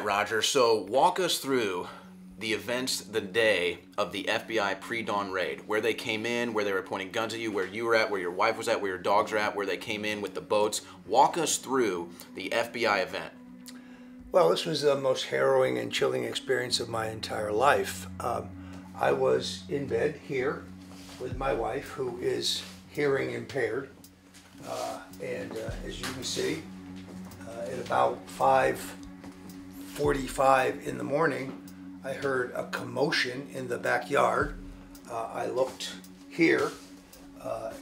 right, Roger. So walk us through the events the day of the FBI pre-dawn raid, where they came in, where they were pointing guns at you, where you were at, where your wife was at, where your dogs were at, where they came in with the boats. Walk us through the FBI event. Well, this was the most harrowing and chilling experience of my entire life. I was in bed here with my wife, who is hearing impaired, and as you can see, at about 5:45 in the morning, I heard a commotion in the backyard. I looked here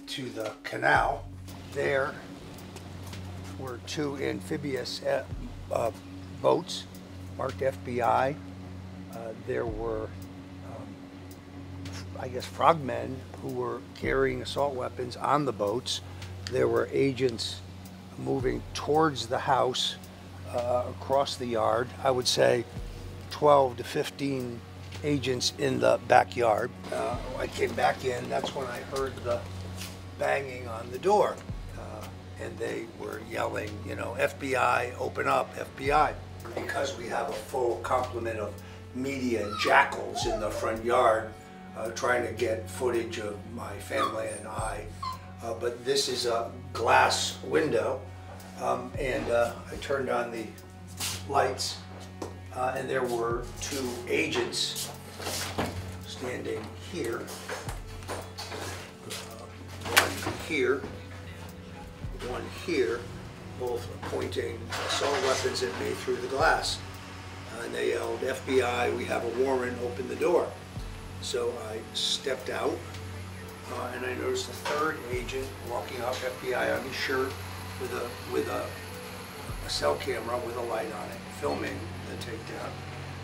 to the canal. There were two amphibious boats marked FBI. There were, I guess, frogmen who were carrying assault weapons on the boats. There were agents moving towards the house across the yard. I would say 12 to 15 agents in the backyard. I came back in, that's when I heard the banging on the door. And they were yelling, you know, FBI, open up, FBI. Because we have a full complement of media jackals in the front yard trying to get footage of my family and I. But this is a glass window, and I turned on the lights, and there were two agents standing here, one here, both pointing assault weapons at me through the glass. And they yelled, FBI, we have a warrant, open the door. So I stepped out, and I noticed a third agent walking up, FBI on his shirt, with a cell camera with a light on it, filming the takedown.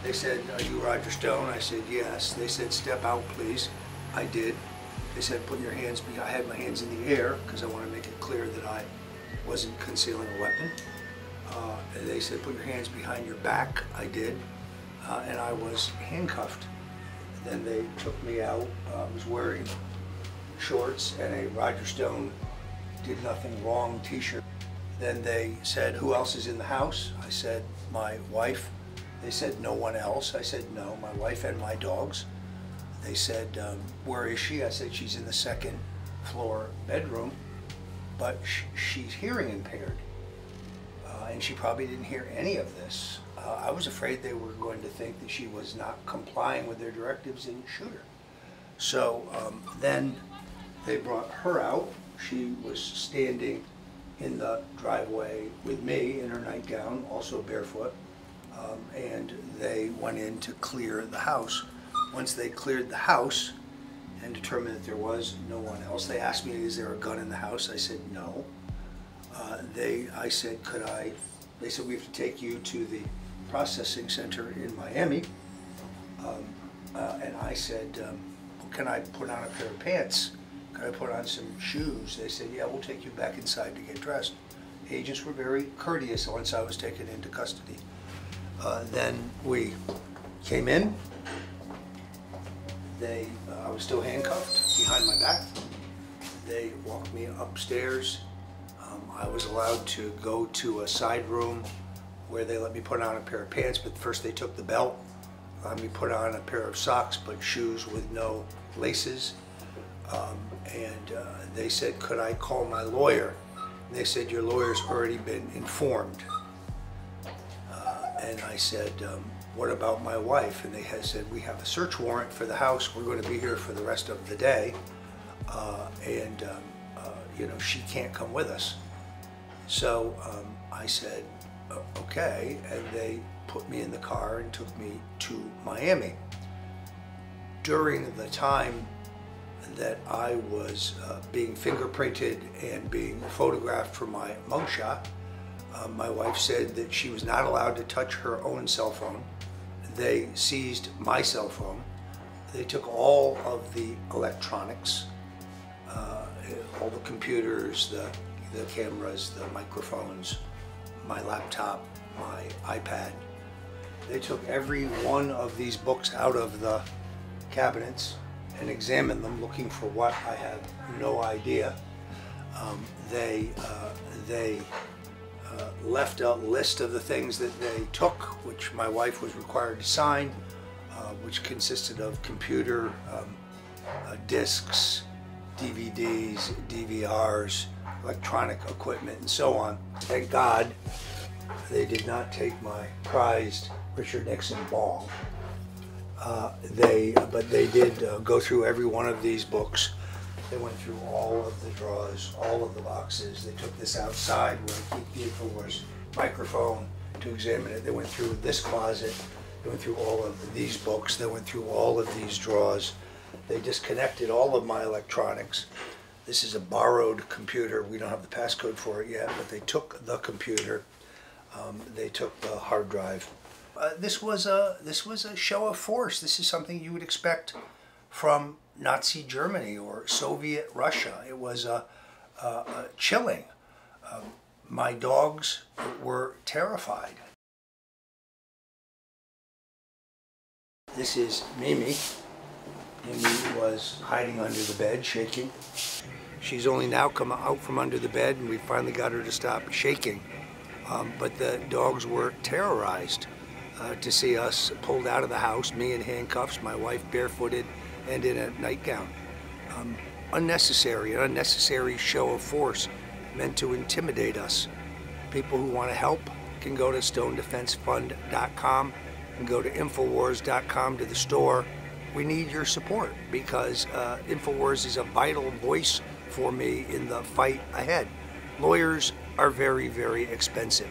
They said, are you Roger Stone? I said, yes. They said, step out, please. I did. They said, put your hands behind. I had my hands in the air because I want to make it clear that I wasn't concealing a weapon. And they said, put your hands behind your back. I did. And I was handcuffed. Then they took me out. I was wearing shorts and a Roger Stone Did Nothing Wrong t-shirt. Then they said, who else is in the house? I said, my wife. They said, no one else. I said, no, my wife and my dogs. They said, where is she? I said, she's in the second floor bedroom, but she's hearing impaired. And she probably didn't hear any of this. I was afraid they were going to think that she was not complying with their directives and shoot her. So then they brought her out. She was standing in the driveway with me in her nightgown, also barefoot, and they went in to clear the house. Once they cleared the house and determined that there was no one else, they asked me, is there a gun in the house? I said, no. I said, they said, we have to take you to the processing center in Miami. And I said, can I put on a pair of pants? Can I put on some shoes? They said, yeah, we'll take you back inside to get dressed. Agents were very courteous once I was taken into custody. Then we came in. I was still handcuffed behind my back. They walked me upstairs. I was allowed to go to a side room where they let me put on a pair of pants, but first they took the belt, let me put on a pair of socks, but shoes with no laces. They said, could I call my lawyer? And they said, your lawyer's already been informed. And I said, what about my wife? And they had said, we have a search warrant for the house. We're going to be here for the rest of the day. You know, she can't come with us. So I said, okay. And they put me in the car and took me to Miami. During the time that I was being fingerprinted and being photographed for my mugshot, my wife said that she was not allowed to touch her own cell phone. They seized my cell phone. They took all of the electronics, all the computers, the cameras, the microphones, my laptop, my iPad. They took every one of these books out of the cabinets and examined them, looking for what, I have no idea. They left a list of the things that they took, which my wife was required to sign, which consisted of computer, discs, DVDs, DVRs, electronic equipment, and so on. Thank God they did not take my prized Richard Nixon ball. But they did go through every one of these books. They went through all of the drawers, all of the boxes. They took this outside where I keep the InfoWars microphone to examine it. They went through this closet. They went through all of these books. They went through all of these drawers. They disconnected all of my electronics. This is a borrowed computer. We don't have the passcode for it yet, but they took the computer. They took the hard drive. This was a show of force. This is something you would expect from Nazi Germany or Soviet Russia. It was chilling. My dogs were terrified. This is Mimi. Mimi was hiding under the bed, shaking. She's only now come out from under the bed, and we finally got her to stop shaking. But the dogs were terrorized to see us pulled out of the house, me in handcuffs, my wife barefooted and in a nightgown. An unnecessary show of force meant to intimidate us. People who want to help can go to StoneDefenseFund.com and go to InfoWars.com to the store. We need your support because InfoWars is a vital voice for me in the fight ahead. Lawyers are very, very expensive.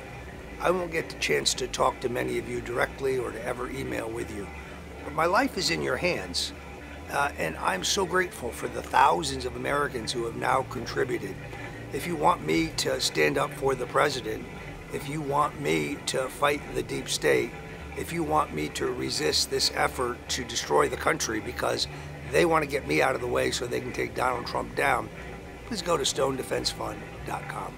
I won't get the chance to talk to many of you directly or to ever email with you. But my life is in your hands. And I'm so grateful for the thousands of Americans who have now contributed. If you want me to stand up for the president, if you want me to fight the deep state, if you want me to resist this effort to destroy the country because they want to get me out of the way so they can take Donald Trump down, please go to StoneDefenseFund.com.